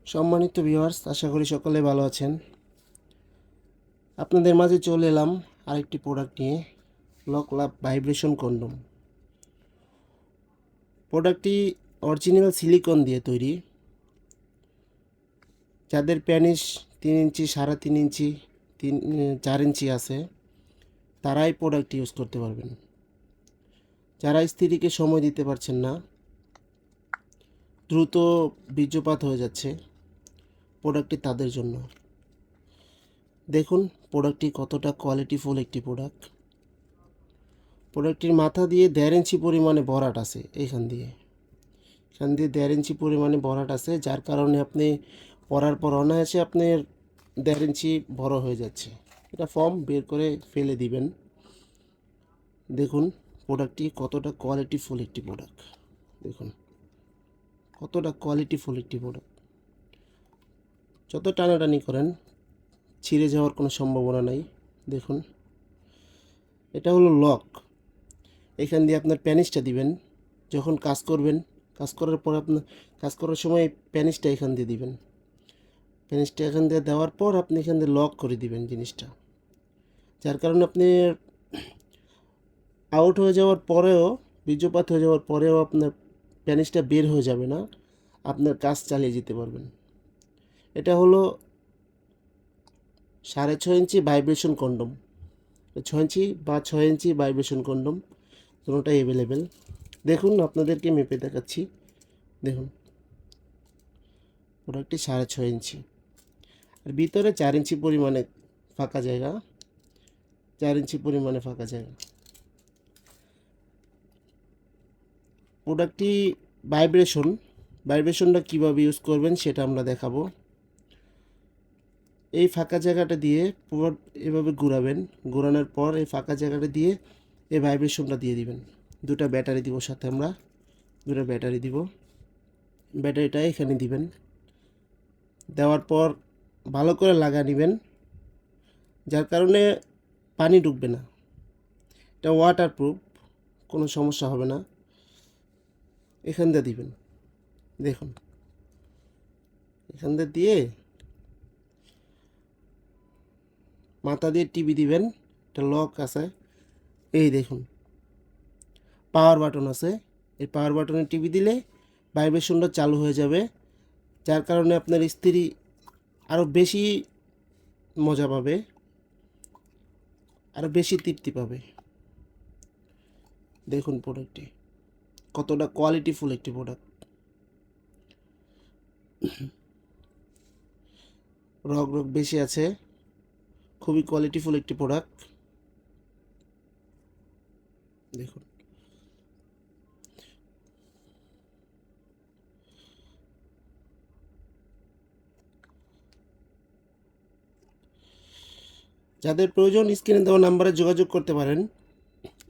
সম্মানিত ভিউয়ার্স, আশা করি সকলে ভালো আছেন। আপনাদের মাঝে চলে এলাম আরেকটি প্রোডাক্ট নিয়ে, লক লাভ ভাইব্রেশন কন্ডম। প্রোডাক্টটি অরিজিনাল সিলিকন দিয়ে তৈরি। যাদের প্যানিস 3 ইঞ্চি, 3.5 ইঞ্চি, 4 ইঞ্চি আছে, তারাই প্রোডাক্টটি ইউজ করতে পারবেন। যারা স্ত্রীকে সময় দিতে পারছেন না, দ্রুত বীর্যপাত হয়ে যাচ্ছে, প্রোডাক্টটি তাদের জন্য। দেখুন প্রোডাক্টটি কতটা কোয়ালিটিফুল একটি প্রোডাক্ট। প্রোডাক্টটির মাথা দিয়ে 1.5 ইঞ্চি পরিমাণে ভরাট আছে। এখান দিয়ে 1.5 ইঞ্চি পরিমাণে ভরাট আছে, যার কারণে আপনি পরার পর অনায়াসে আপনার 1.5 ইঞ্চি বড় হয়ে যাচ্ছে। এটা ফর্ম বের করে ফেলে দিবেন। দেখুন প্রোডাক্টটি কতটা কোয়ালিটিফুল একটি প্রোডাক্ট। দেখুন কতটা কোয়ালিটিফুল একটি প্রোডাক্ট। যত টানাটানি করেন ছিঁড়ে যাওয়ার কোনো সম্ভাবনা নাই। দেখুন এটা হলো লক। এখান দিয়ে আপনার প্যানিসটা দিবেন। যখন কাজ করবেন, কাজ করার পর আপনার কাজ করার সময় প্যানিসটা এখান দিয়ে দিবেন। প্যানিসটা এখান দিয়ে দেওয়ার পর আপনি এখান দিয়ে লক করে দিবেন জিনিসটা, যার কারণে আপনি আউট হয়ে যাওয়ার পরেও, বীর্যপাত হয়ে যাওয়ার পরেও আপনার প্যানিসটা বের হয়ে যাবে না, আপনার কাজ চালিয়ে যেতে পারবেন। এটা হলো 6.5 ইঞ্চি ভাইব্রেশন কন্ডম। 6 ইঞ্চি বা 6 ইঞ্চি ভাইব্রেশন কন্ডম দুটোটাই অ্যাভেলেবেল। দেখুন আপনাদেরকে মেপে দেখাচ্ছি। দেখুন প্রোডাক্টটি 6.5 ইঞ্চি, আর ভিতরে 4 ইঞ্চি পরিমাণে ফাঁকা জায়গা। 4 ইঞ্চি পরিমাণে ফাঁকা জায়গা। প্রোডাক্টটি ভাইব্রেশনটা কীভাবে ইউজ করবেন সেটা আমরা দেখাবো। এই ফাঁকা জায়গাটা দিয়ে পুরো এভাবে ঘোরাবেন। ঘোরানোর পর এই ফাঁকা জায়গাটা দিয়ে এই ভাইব্রেশনটা দিয়ে দিবেন। দুটা ব্যাটারি দিব সাথে, আমরা দুটো ব্যাটারি দিব। ব্যাটারিটা এখানে দিবেন। দেওয়ার পর ভালো করে লাগা নেবেন, যার কারণে পানি ঢুকবে না। এটা ওয়াটারপ্রুফ, কোনো সমস্যা হবে না। এখান দিয়ে দিবেন। দেখুন এখান দিয়ে মাথা দিয়ে টিপি দিবেন। একটা লক আছে, এই দেখুন পাওয়ার বাটন আছে। এই পাওয়ার বাটনে টিপি দিলে ভাইব্রেশনটা চালু হয়ে যাবে, যার কারণে আপনার স্ত্রী আরও বেশি মজা পাবে, আরও বেশি তৃপ্তি পাবে। দেখুন প্রোডাক্টটি কতটা কোয়ালিটিফুল একটি প্রোডাক্ট। রগ বেশি আছে, খুবই কোয়ালিটিফুল একটি প্রোডাক্ট। দেখুন যাদের প্রয়োজন স্ক্রিনে দেওয়া নাম্বারে যোগাযোগ করতে পারেন।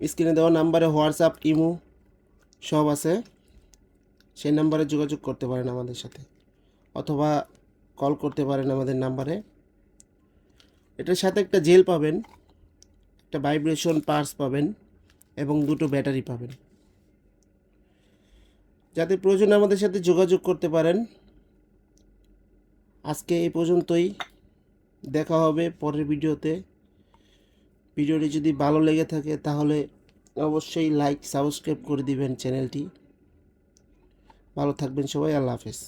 স্ক্রিনে দেওয়া নাম্বারে হোয়াটসঅ্যাপ, ইমো সব আছে, সেই নাম্বারে যোগাযোগ করতে পারেন আমাদের সাথে, অথবা কল করতে পারেন আমাদের নাম্বারে। এটার সাথে একটা জেল পাবেন, একটা ভাইব্রেশন পার্স পাবেন এবং দুটো ব্যাটারি পাবেন। যাদের প্রয়োজন আমাদের সাথে যোগাযোগ করতে পারেন। আজকে এই পর্যন্তই, দেখা হবে পরের ভিডিওতে। ভিডিওটি যদি ভালো লেগে থাকে তাহলে অবশ্যই লাইক, সাবস্ক্রাইব করে দিবেন চ্যানেলটি। ভালো থাকবেন সবাই, আল্লাহ হাফেজ।